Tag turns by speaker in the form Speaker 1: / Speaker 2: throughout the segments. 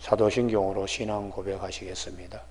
Speaker 1: 사도신경으로 신앙 고백하시겠습니다.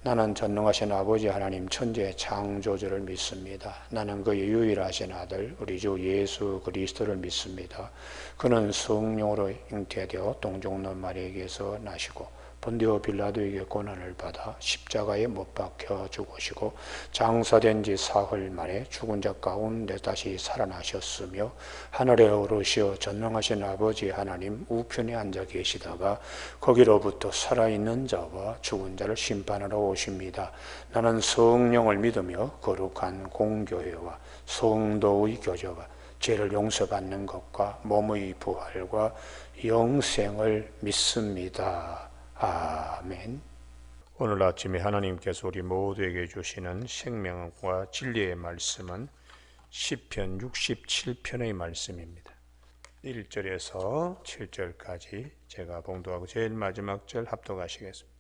Speaker 1: 나는 전능하신 아버지 하나님 천지의 창조주를 믿습니다. 나는 그의 유일하신 아들 우리 주 예수 그리스도를 믿습니다. 그는 성령으로 잉태되어 동정녀 마리아에게서 나시고 본디오 빌라도에게 고난을 받아 십자가에 못 박혀 죽으시고 장사된 지 사흘 만에 죽은 자 가운데 다시 살아나셨으며 하늘에 오르시어 전능하신 아버지 하나님 우편에 앉아 계시다가 거기로부터 살아있는 자와 죽은 자를 심판하러 오십니다. 나는 성령을 믿으며 거룩한 공교회와 성도의 교제와 죄를 용서받는 것과 몸의 부활과 영생을 믿습니다. 아멘. 오늘 아침에 하나님께서 우리 모두에게 주시는 생명과 진리의 말씀은 시편 67편의 말씀입니다. 1절에서 7절까지 제가 봉독하고 제일 마지막 절 합독하시겠습니다.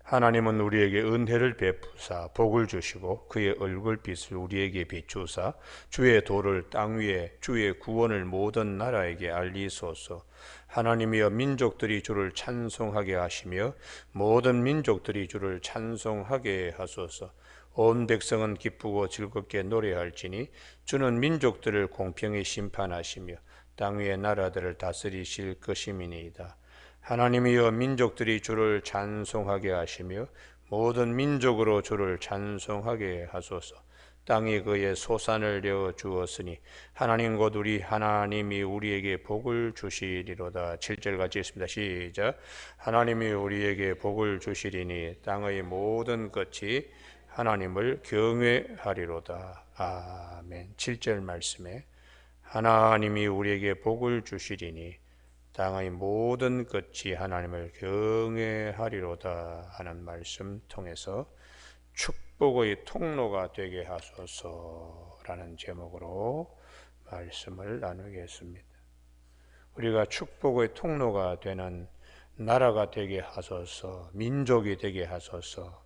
Speaker 1: 하나님은 우리에게 은혜를 베푸사 복을 주시고 그의 얼굴빛을 우리에게 비추사 주의 도를 땅 위에 주의 구원을 모든 나라에게 알리소서. 하나님이여 민족들이 주를 찬송하게 하시며 모든 민족들이 주를 찬송하게 하소서. 온 백성은 기쁘고 즐겁게 노래할지니 주는 민족들을 공평히 심판하시며 땅 위의 나라들을 다스리실 것임이니이다. 하나님이여 민족들이 주를 찬송하게 하시며 모든 민족으로 주를 찬송하게 하소서. 땅이 그의 소산을 내어 주었으니 하나님 곧 우리 하나님이 우리에게 복을 주시리로다. 7절 같이 읽습니다. 시작. 하나님이 우리에게 복을 주시리니 땅의 모든 것이 하나님을 경외하리로다. 아멘. 7절 말씀에 하나님이 우리에게 복을 주시리니 땅의 모든 것이 하나님을 경외하리로다 하는 말씀 통해서 축복의 통로가 되게 하소서라는 제목으로 말씀을 나누겠습니다. 우리가 축복의 통로가 되는 나라가 되게 하소서, 민족이 되게 하소서,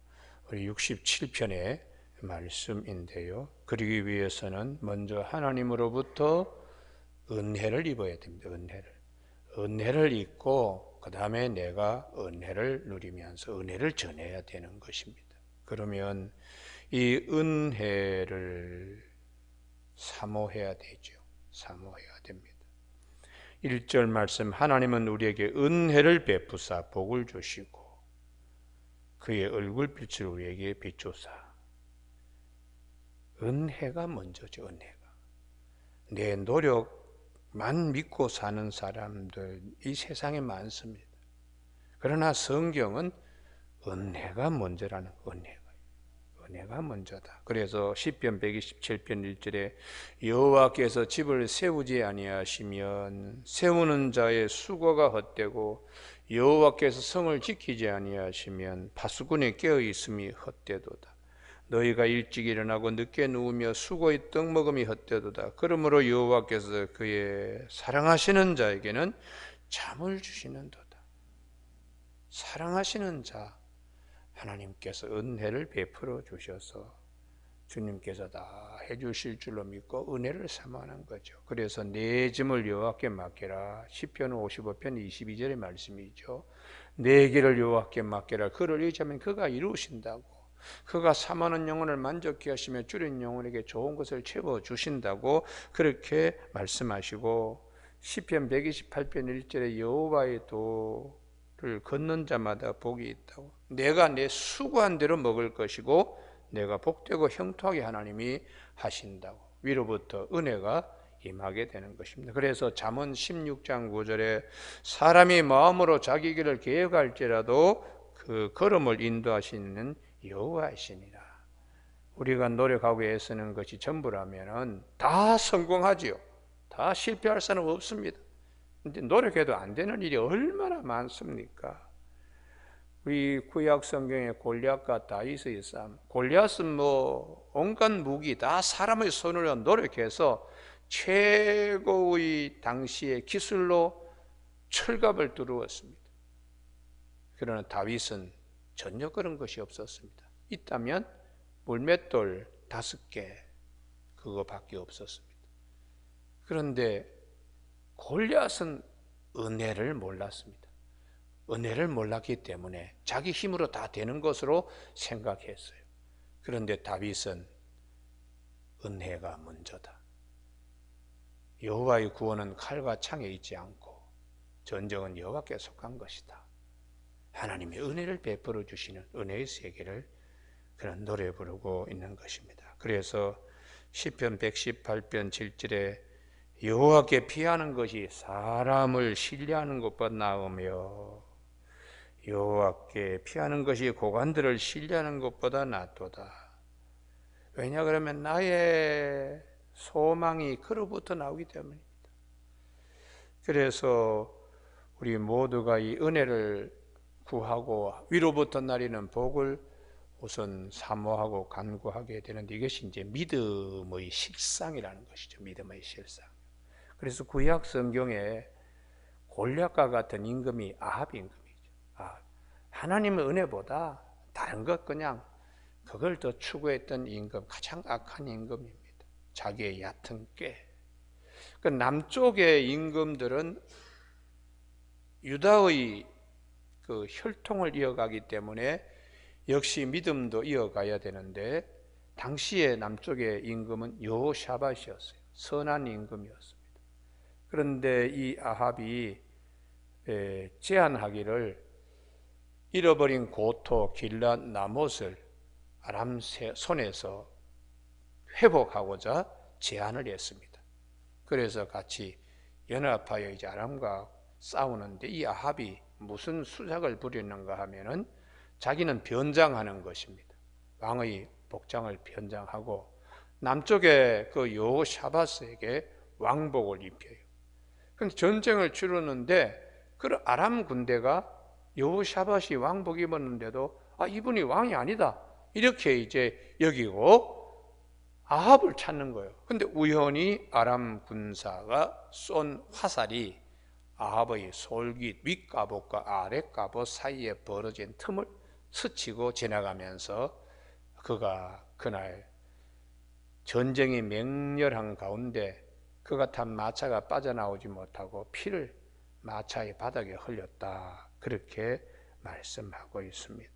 Speaker 1: 우리 67편의 말씀인데요. 그러기 위해서는 먼저 하나님으로부터 은혜를 입어야 됩니다. 은혜를 입고 그 다음에 내가 은혜를 누리면서 은혜를 전해야 되는 것입니다. 그러면 이 은혜를 사모해야 되죠. 사모해야 됩니다. 1절 말씀, 하나님은 우리에게 은혜를 베푸사 복을 주시고 그의 얼굴빛을 우리에게 비추사. 은혜가 먼저죠. 은혜가. 내 노력만 믿고 사는 사람들 이 세상에 많습니다. 그러나 성경은 은혜가 먼저라는 은혜가 먼저다. 그래서 시편 127편 1절에 여호와께서 집을 세우지 아니하시면 세우는 자의 수고가 헛되고 여호와께서 성을 지키지 아니하시면 파수꾼이 깨어 있음이 헛되도다. 너희가 일찍 일어나고 늦게 누우며 수고의 떡 먹음이 헛되도다. 그러므로 여호와께서 그의 사랑하시는 자에게는 잠을 주시는도다. 사랑하시는 자 하나님께서 은혜를 베풀어 주셔서 주님께서 다 해주실 줄로 믿고 은혜를 사모하는 거죠. 그래서 내 짐을 여호와께 맡기라. 시편 55편 22절의 말씀이죠. 내 길을 여호와께 맡기라. 그를 의지하면 그가 이루신다고. 그가 사모하는 영혼을 만족케 하시며 줄인 영혼에게 좋은 것을 채워주신다고 그렇게 말씀하시고 시편 128편 1절에 여호와의 도를 걷는 자마다 복이 있다고. 내가 내 수고한 대로 먹을 것이고 내가 복되고 형통하게 하나님이 하신다고. 위로부터 은혜가 임하게 되는 것입니다. 그래서 잠언 16장 9절에 사람이 마음으로 자기 길을 계획할지라도 그 걸음을 인도하시는 여호와이시니라. 우리가 노력하고 애쓰는 것이 전부라면 다 성공하지요. 다 실패할 사람은 없습니다. 근데 노력해도 안 되는 일이 얼마나 많습니까? 우리 구약 성경의 골리앗과 다윗의 싸움. 골리앗은 온갖 무기 다 사람의 손으로 노력해서 최고의 당시의 기술로 철갑을 두루었습니다. 그러나 다윗은 전혀 그런 것이 없었습니다. 있다면 물맷돌 5개 그거밖에 없었습니다. 그런데 골리앗은 은혜를 몰랐습니다. 은혜를 몰랐기 때문에 자기 힘으로 다 되는 것으로 생각했어요. 그런데 다윗은 은혜가 먼저다. 여호와의 구원은 칼과 창에 있지 않고 전쟁은 여호와께 속한 것이다. 하나님의 은혜를 베풀어 주시는 은혜의 세계를 그런 노래 부르고 있는 것입니다. 그래서 시편 118편 7절에 여호와께 피하는 것이 사람을 신뢰하는 것보다 나으며 여호와께 피하는 것이 고관들을 신뢰하는 것보다 낫도다. 왜냐 그러면 나의 소망이 그로부터 나오기 때문입니다. 그래서 우리 모두가 이 은혜를 구하고 위로부터 나리는 복을 우선 사모하고 간구하게 되는데 이것이 이제 믿음의 실상이라는 것이죠. 믿음의 실상. 그래서 구약 성경에 골리앗과 같은 임금이 아합 임금이죠. 하나님의 은혜보다 다른 것 그냥 그걸 더 추구했던 임금, 가장 악한 임금입니다. 자기의 얕은 꾀. 그 남쪽의 임금들은 유다의 그 혈통을 이어가기 때문에 역시 믿음도 이어가야 되는데 당시의 남쪽의 임금은 여호샤밧이었어요. 선한 임금이었습니다. 그런데 이 아합이 제안하기를 잃어버린 고토 길랏 나못을 아람 손에서 회복하고자 제안을 했습니다. 그래서 같이 연합하여 이제 아람과 싸우는데 이 아합이 무슨 수작을 부리는가 하면은 자기는 변장하는 것입니다. 왕의 복장을 변장하고 남쪽의 그 여호샤밧에게 왕복을 입혀요. 그런데 전쟁을 치르는데 그 아람 군대가 여호샤밧이 왕복 입었는데도 이분이 왕이 아니다 이렇게 이제 여기고 아합을 찾는 거예요. 근데 우연히 아람 군사가 쏜 화살이 아합의 솔깃 윗갑옷과 아랫갑옷 사이에 벌어진 틈을 스치고 지나가면서 그가 그날 전쟁이 맹렬한 가운데 그가 탄 마차가 빠져나오지 못하고 피를 마차의 바닥에 흘렸다. 그렇게 말씀하고 있습니다.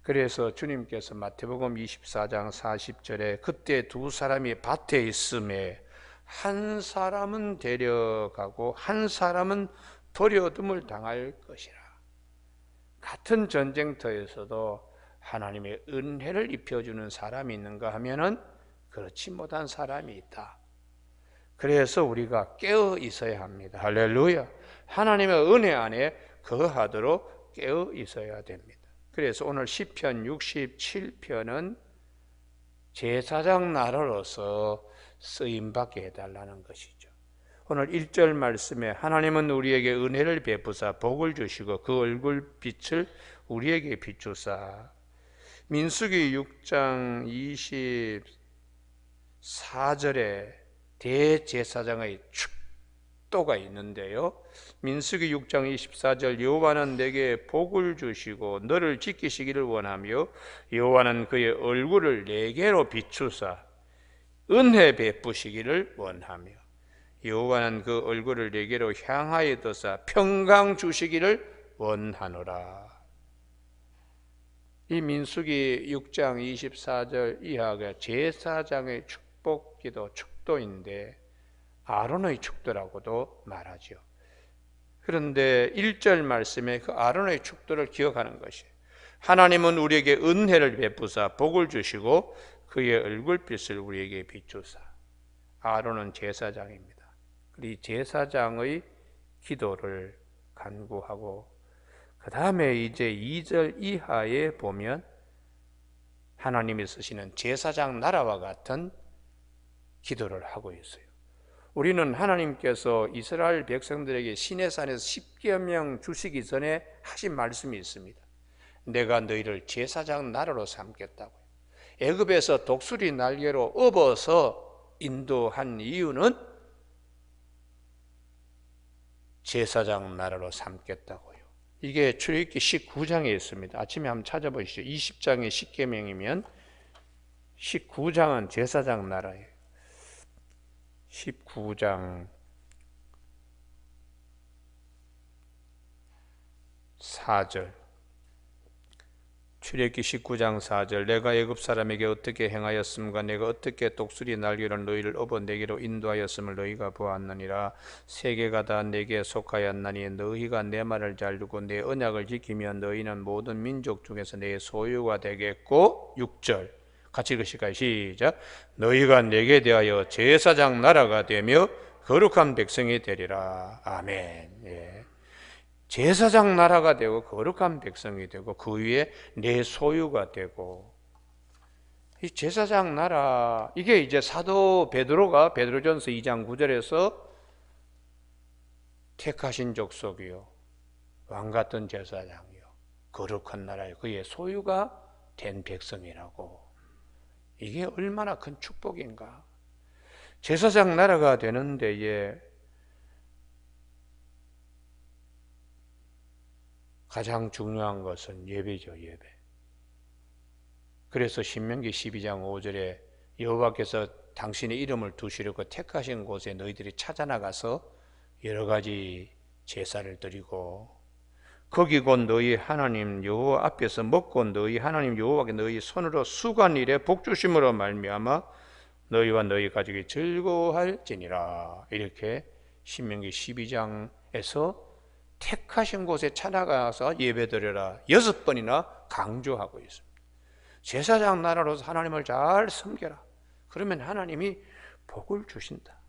Speaker 1: 그래서 주님께서 마태복음 24장 40절에 그때 두 사람이 밭에 있음에 한 사람은 데려가고 한 사람은 버려둠을 당할 것이라. 같은 전쟁터에서도 하나님의 은혜를 입혀주는 사람이 있는가 하면은 그렇지 못한 사람이 있다. 그래서 우리가 깨어 있어야 합니다. 할렐루야. 하나님의 은혜 안에 거하도록 깨어 있어야 됩니다. 그래서 오늘 시편 67편은 제사장 나라로서 쓰임받게 해달라는 것이죠. 오늘 1절 말씀에 하나님은 우리에게 은혜를 베푸사 복을 주시고 그 얼굴 빛을 우리에게 비추사. 민수기 6장 24절에 대제사장의 축도가 있는데요. 민수기 6장 24절 여호와는 내게 복을 주시고 너를 지키시기를 원하며 여호와는 그의 얼굴을 내게로 비추사 은혜 베푸시기를 원하며 여호와는 그 얼굴을 내게로 향하여 드사 평강 주시기를 원하노라. 이 민수기 6장 24절 이하가 제사장의 축복기도 축도인데 아론의 축도라고도 말하죠. 그런데 1절 말씀에 그 아론의 축도를 기억하는 것이에요. 하나님은 우리에게 은혜를 베푸사 복을 주시고 그의 얼굴빛을 우리에게 비추사. 아론은 제사장입니다. 이 제사장의 기도를 간구하고 그 다음에 이제 2절 이하에 보면 하나님이 쓰시는 제사장 나라와 같은 기도를 하고 있어요. 우리는 하나님께서 이스라엘 백성들에게 시내산에서 십계명 주시기 전에 하신 말씀이 있습니다. 내가 너희를 제사장 나라로 삼겠다고요. 애굽에서 독수리 날개로 업어서 인도한 이유는 제사장 나라로 삼겠다고요. 이게 출애굽기 19장에 있습니다. 아침에 한번 찾아보시죠. 20장의 십계명이면 19장은 제사장 나라예요. 19장 4절 출애굽기 19장 4절 내가 애굽 사람에게 어떻게 행하였음과 내가 어떻게 독수리 날개로 너희를 업어 내게로 인도하였음을 너희가 보았느니라. 세계가 다 내게 속하였나니 너희가 내 말을 잘 듣고 내 언약을 지키면 너희는 모든 민족 중에서 내 소유가 되겠고 6절 같이 읽으실까요? 시작. 너희가 내게 대하여 제사장 나라가 되며 거룩한 백성이 되리라. 아멘. 예. 제사장 나라가 되고 거룩한 백성이 되고 그 위에 내 소유가 되고, 이 제사장 나라, 이게 이제 사도 베드로가 베드로전서 2장 9절에서 택하신 족속이요 왕 같은 제사장이요 거룩한 나라요 그의 소유가 된 백성이라고. 이게 얼마나 큰 축복인가. 제사장 나라가 되는 데에 가장 중요한 것은 예배죠, 예배. 그래서 신명기 12장 5절에 여호와께서 당신의 이름을 두시려고 택하신 곳에 너희들이 찾아나가서 여러 가지 제사를 드리고 거기 곧 너희 하나님 여호와 앞에서 먹고 너희 하나님 여호와께 너희 손으로 수고한 일에 복주심으로 말미암아 너희와 너희 가족이 즐거워할지니라. 이렇게 신명기 12장에서 택하신 곳에 찾아가서 예배드려라 6번이나 강조하고 있습니다. 제사장 나라로서 하나님을 잘 섬겨라. 그러면 하나님이 복을 주신다.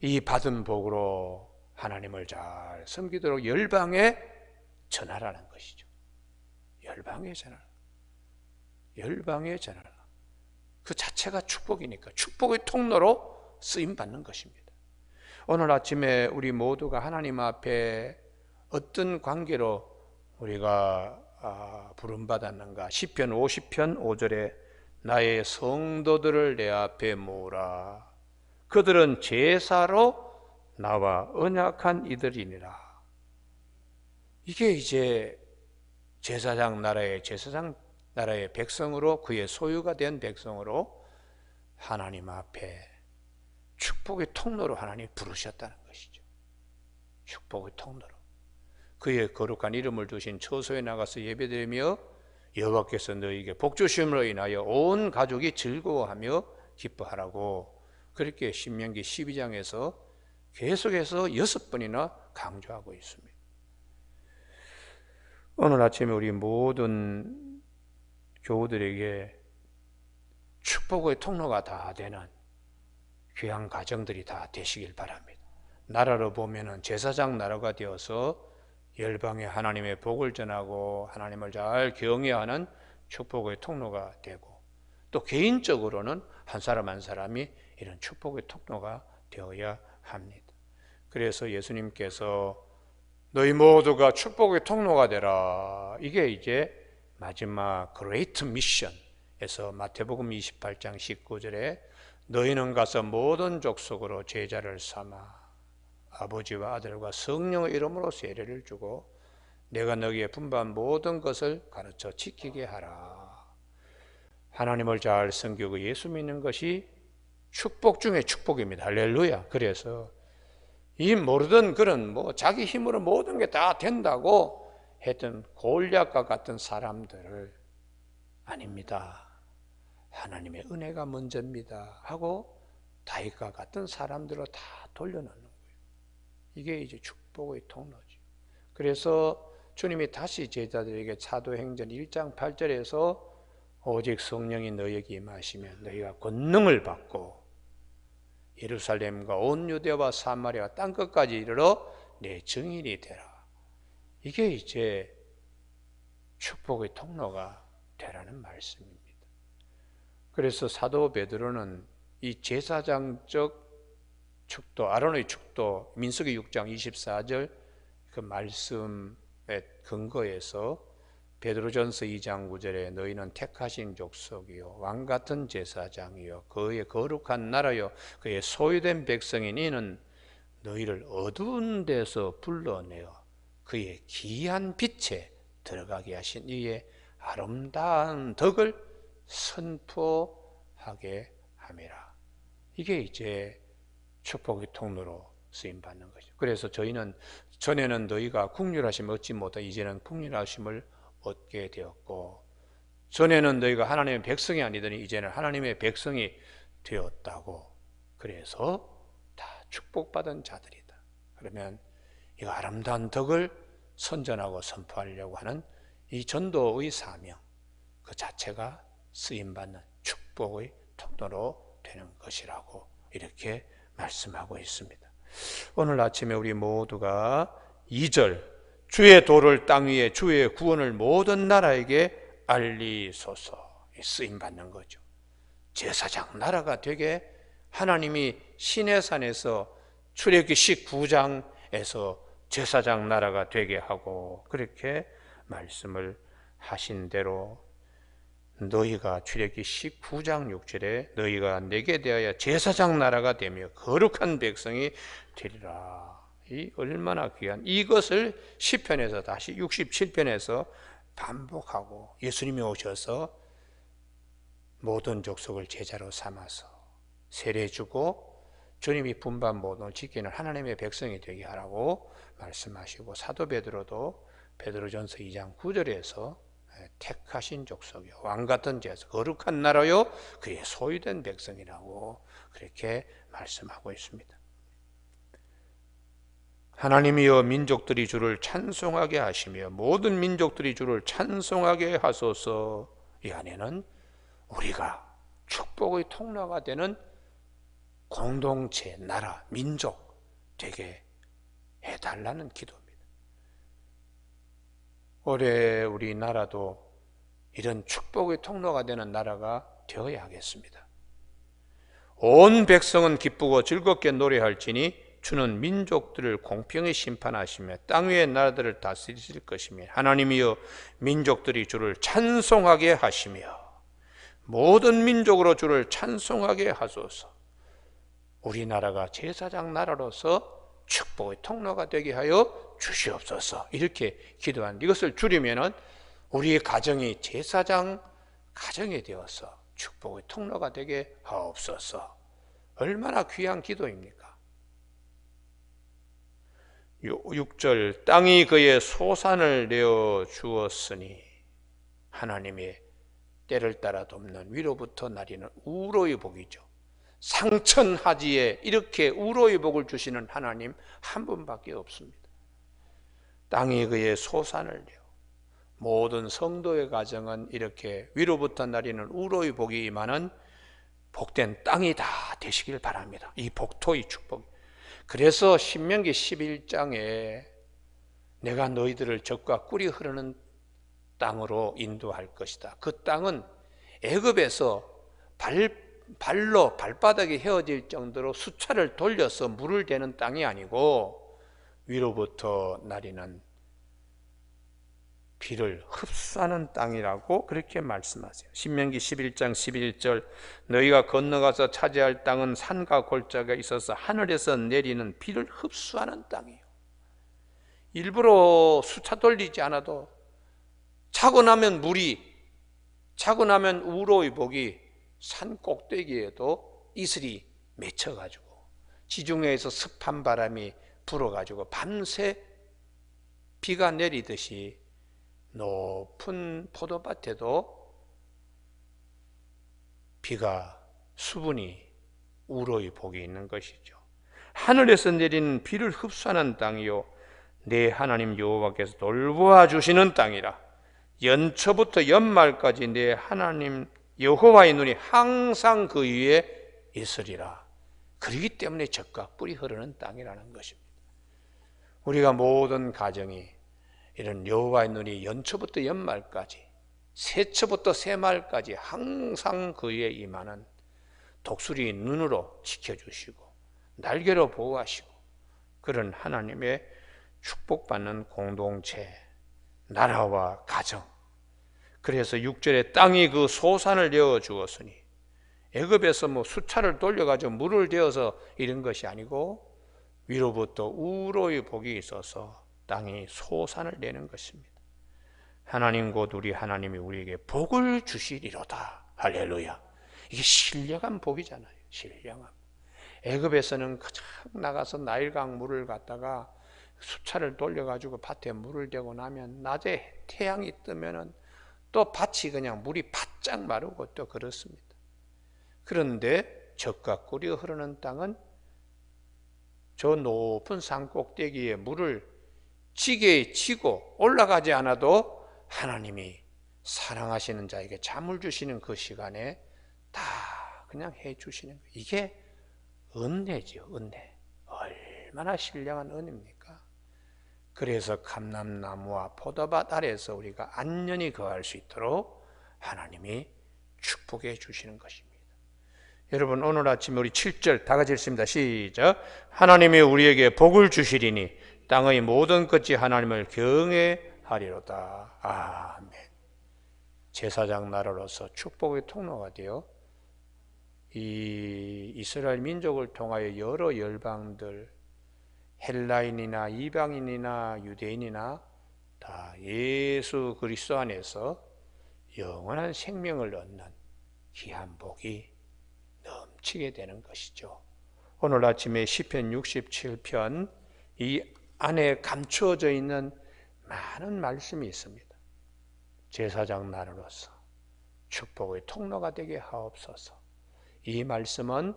Speaker 1: 이 받은 복으로 하나님을 잘 섬기도록 열방에 전하라는 것이죠. 열방에 전하라. 열방에 전하라. 그 자체가 축복이니까 축복의 통로로 쓰임받는 것입니다. 오늘 아침에 우리 모두가 하나님 앞에 어떤 관계로 우리가 부름받았는가. 시편 50편 5절에 나의 성도들을 내 앞에 모으라. 그들은 제사로 나와 언약한 이들이니라. 이게 이제 제사장 나라의 백성으로 그의 소유가 된 백성으로 하나님 앞에 축복의 통로로 하나님이 부르셨다는 것이죠. 축복의 통로로. 그의 거룩한 이름을 두신 처소에 나가서 예배드리며 여호와께서 너희에게 복 주심으로 인하여 온 가족이 즐거워하며 기뻐하라고 그렇게 신명기 12장에서 계속해서 6번이나 강조하고 있습니다. 오늘 아침에 우리 모든 교우들에게 축복의 통로가 다 되는 귀한 가정들이 다 되시길 바랍니다. 나라로 보면은 제사장 나라가 되어서 열방에 하나님의 복을 전하고 하나님을 잘 경외하는 축복의 통로가 되고, 또 개인적으로는 한 사람 한 사람이 이런 축복의 통로가 되어야 합니다. 그래서 예수님께서 너희 모두가 축복의 통로가 되라. 이게 이제 마지막 그레이트 미션에서 마태복음 28장 19절에 너희는 가서 모든 족속으로 제자를 삼아 아버지와 아들과 성령의 이름으로 세례를 주고 내가 너희에 분부한 모든 것을 가르쳐 지키게 하라. 하나님을 잘 섬기고 예수 믿는 것이 축복 중에 축복입니다. 할렐루야. 그래서 이 모르던 그런 자기 힘으로 모든 게 다 된다고 했던 골리앗과 같은 사람들을 아닙니다. 하나님의 은혜가 먼저입니다 하고 다윗과 같은 사람들을 다 돌려놓는 거예요. 이게 이제 축복의 통로죠. 그래서 주님이 다시 제자들에게 사도행전 1장 8절에서 오직 성령이 너희에게 임하시면 너희가 권능을 받고 예루살렘과 온 유대와 사마리아 땅끝까지 이르러 내 증인이 되라. 이게 이제 축복의 통로가 되라는 말씀입니다. 그래서 사도 베드로는 이 제사장적 축도, 아론의 축도, 민수기 6장 24절 그 말씀에 근거해서 베드로전서 2장 9절에 너희는 택하신 족속이요 왕같은 제사장이요 그의 거룩한 나라요 그의 소유된 백성이니 이는 너희를 어두운 데서 불러내어 그의 귀한 빛에 들어가게 하신 이의 아름다운 덕을 선포하게 함이라. 이게 이제 축복의 통로로 쓰임받는 거죠. 그래서 저희는 전에는 너희가 국률하심을 얻지 못하 이제는 국률하심을 얻게 되었고, 전에는 너희가 하나님의 백성이 아니더니 이제는 하나님의 백성이 되었다고. 그래서 다 축복받은 자들이다. 그러면 이 아름다운 덕을 선전하고 선포하려고 하는 이 전도의 사명, 그 자체가 쓰임받는 축복의 통로로 되는 것이라고 이렇게 말씀하고 있습니다. 오늘 아침에 우리 모두가 2절, 주의 도를 땅 위에 주의 구원을 모든 나라에게 알리소서, 쓰임받는 거죠. 제사장 나라가 되게 하나님이 시내산에서 출애굽기 19장에서 제사장 나라가 되게 하고, 그렇게 말씀을 하신 대로 너희가 출애굽기 19장 6절에 너희가 내게 대하여 제사장 나라가 되며 거룩한 백성이 되리라. 이 얼마나 귀한 이것을 시편에서 다시 67편에서 반복하고, 예수님이 오셔서 모든 족속을 제자로 삼아서 세례 주고 주님이 분반 모든 지키는 하나님의 백성이 되게 하라고 말씀하시고, 사도 베드로도 베드로전서 2장 9절에서 택하신 족속이요 왕같은 제사 거룩한 나라요 그의 소유된 백성이라고 그렇게 말씀하고 있습니다. 하나님이여 민족들이 주를 찬송하게 하시며 모든 민족들이 주를 찬송하게 하소서. 이 안에는 우리가 축복의 통로가 되는 공동체, 나라, 민족 되게 해달라는 기도입니다. 올해 우리나라도 이런 축복의 통로가 되는 나라가 되어야 하겠습니다. 온 백성은 기쁘고 즐겁게 노래할지니 주는 민족들을 공평히 심판하시며 땅 위의 나라들을 다스리실 것이며 하나님이여 민족들이 주를 찬송하게 하시며 모든 민족으로 주를 찬송하게 하소서. 우리나라가 제사장 나라로서 축복의 통로가 되게 하여 주시옵소서. 이렇게 기도한 이것을 줄이면은 우리의 가정이 제사장 가정이 되어서 축복의 통로가 되게 하옵소서. 얼마나 귀한 기도입니까? 6절 땅이 그의 소산을 내어 주었으니 하나님의 때를 따라 돕는 위로부터 나리는 우로의 복이죠. 상천하지에 이렇게 우로의 복을 주시는 하나님 한 분밖에 없습니다. 땅이 그의 소산을 내어, 모든 성도의 가정은 이렇게 위로부터 나리는 우로의 복이 임하는 복된 땅이 다 되시길 바랍니다. 이 복토의 축복. 그래서 신명기 11장에 내가 너희들을 젖과 꿀이 흐르는 땅으로 인도할 것이다. 그 땅은 애굽에서 발로 발바닥이 헤어질 정도로 수차를 돌려서 물을 대는 땅이 아니고 위로부터 나리는 비를 흡수하는 땅이라고 그렇게 말씀하세요. 신명기 11장 11절 너희가 건너가서 차지할 땅은 산과 골짜기가 있어서 하늘에서 내리는 비를 흡수하는 땅이에요. 일부러 수차 돌리지 않아도 차고 나면 우로의 복이 산 꼭대기에도 이슬이 맺혀가지고 지중해에서 습한 바람이 불어가지고 밤새 비가 내리듯이 높은 포도밭에도 비가 수분이 우로의 복이 있는 것이죠. 하늘에서 내리는 비를 흡수하는 땅이요 내 하나님 여호와께서 돌보아 주시는 땅이라. 연초부터 연말까지 내 하나님 여호와의 눈이 항상 그 위에 있으리라. 그렇기 때문에 젖과 꿀이 흐르는 땅이라는 것입니다. 우리가 모든 가정이 이런 여호와의 눈이 연초부터 연말까지 새초부터 새말까지 항상 그 위에 임하는 독수리 눈으로 지켜주시고 날개로 보호하시고 그런 하나님의 축복받는 공동체, 나라와 가정. 그래서 6절에 땅이 그 소산을 내어 주었으니 애굽에서 수차를 돌려가지고 물을 대어서 이런 것이 아니고 위로부터 우로의 복이 있어서 땅이 소산을 내는 것입니다. 하나님 곧 우리 하나님이 우리에게 복을 주시리로다. 할렐루야. 이게 신령한 복이잖아요. 신령한. 애굽에서는 그냥 나가서 나일강 물을 갖다가 수차를 돌려가지고 밭에 물을 대고 나면 낮에 태양이 뜨면은 또 밭이 그냥 물이 바짝 마르고 또 그렇습니다. 그런데 적과 꿀이 흐르는 땅은 저 높은 산 꼭대기에 물을 지게에 치고 올라가지 않아도 하나님이 사랑하시는 자에게 잠을 주시는 그 시간에 다 그냥 해 주시는 거예요. 이게 은혜지요, 은혜. 얼마나 신령한 은혜입니까? 그래서 감람나무와 포도밭 아래에서 우리가 안전히 거할 수 있도록 하나님이 축복해 주시는 것입니다. 여러분, 오늘 아침 우리 7절 다 같이 읽습니다. 시작. 하나님이 우리에게 복을 주시리니 땅의 모든 끝이 하나님을 경외하리로다. 아멘. 제사장 나라로서 축복의 통로가 되어 이 이스라엘 민족을 통하여 여러 열방들, 헬라인이나 이방인이나 유대인이나 다 예수 그리스도 안에서 영원한 생명을 얻는 귀한 복이 넘치게 되는 것이죠. 오늘 아침에 시편 67편 이 안에 감추어져 있는 많은 말씀이 있습니다. 제사장 나라로서 축복의 통로가 되게 하옵소서. 이 말씀은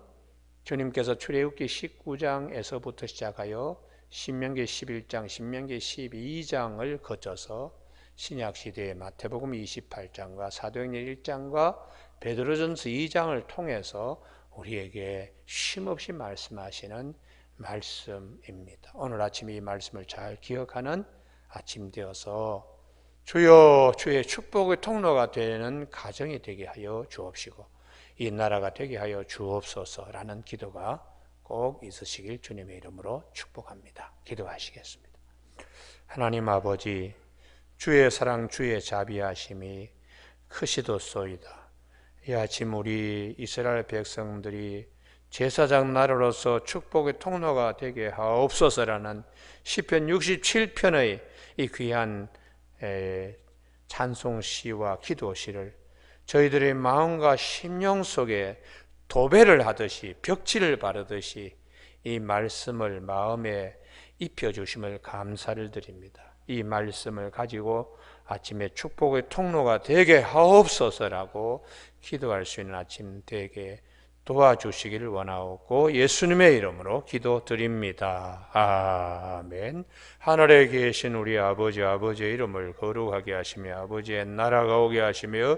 Speaker 1: 주님께서 출애굽기 19장에서부터 시작하여 신명기 11장, 신명기 12장을 거쳐서 신약시대의 마태복음 28장과 사도행전 1장과 베드로전서 2장을 통해서 우리에게 쉼없이 말씀하시는 말씀입니다. 오늘 아침 이 말씀을 잘 기억하는 아침 되어서 주여 주의 축복의 통로가 되는 가정이 되게 하여 주옵시고 이 나라가 되게 하여 주옵소서라는 기도가 꼭 있으시길 주님의 이름으로 축복합니다. 기도하시겠습니다. 하나님 아버지, 주의 사랑 주의 자비하심이 크시도소이다. 이 아침 우리 이스라엘 백성들이 제사장 나라로서 축복의 통로가 되게 하옵소서라는 시편 67편의 이 귀한 찬송시와 기도시를 저희들의 마음과 심령 속에 도배를 하듯이 벽지를 바르듯이 이 말씀을 마음에 입혀주심을 감사를 드립니다. 이 말씀을 가지고 아침에 축복의 통로가 되게 하옵소서라고 기도할 수 있는 아침 되게 도와주시기를 원하옵고 예수님의 이름으로 기도드립니다. 아멘. 하늘에 계신 우리 아버지의 이름을 거룩하게 하시며 아버지의 나라가 오게 하시며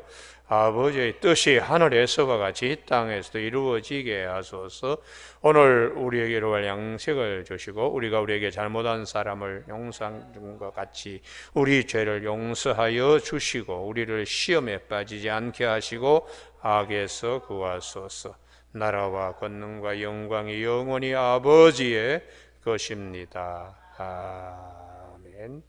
Speaker 1: 아버지의 뜻이 하늘에서와 같이 이 땅에서도 이루어지게 하소서. 오늘 우리에게 이루어갈 양식을 주시고 우리에게 잘못한 사람을 용서한 것 같이 우리 죄를 용서하여 주시고 우리를 시험에 빠지지 않게 하시고 악에서 구하소서. 나라와 권능과 영광이 영원히 아버지의 것입니다. 아멘.